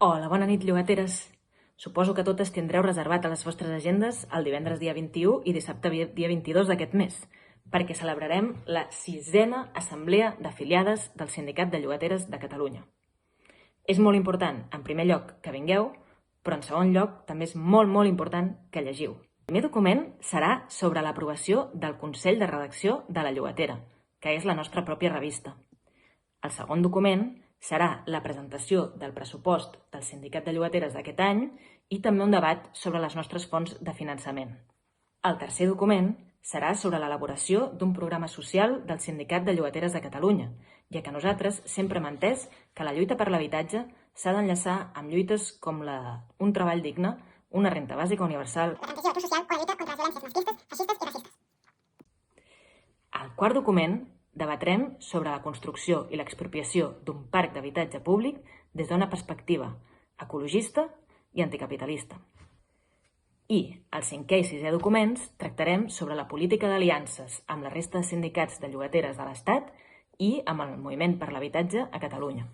Hola, bona nit, llogateres. Suposo que totes tindreu reservat a les vostres agendes el divendres dia 21 i dissabte dia 22 d'aquest mes, perquè celebrarem la 6a Assemblea d'Afiliades del Sindicat de Llogateres de Catalunya. És molt important, en primer lloc, que vingueu, però en segon lloc també és molt important que llegiu. El primer document serà sobre l'aprovació del Consell de Redacció de la Llogatera, que és la nostra pròpia revista. El segon document serà la presentació del pressupost del Sindicat de Llogateres d'aquest any i també un debat sobre les nostres fonts de finançament. El tercer document serà sobre l'elaboració d'un programa social del Sindicat de Llogateres de Catalunya, ja que nosaltres sempre hem entès que la lluita per l'habitatge s'ha d'enllaçar amb lluites com un treball digne, una renda bàsica universal, la transició d'atur social o la lluita contra les violències masclistes, feixistes i racistes. El quart document debatrem sobre la construcció i l'expropiació d'un parc d'habitatge públic des d'una perspectiva ecologista i anticapitalista. I el cinquè i sisè documents tractarem sobre la política d'aliances amb la resta de sindicats de llogateres de l'Estat i amb el moviment per l'habitatge a Catalunya.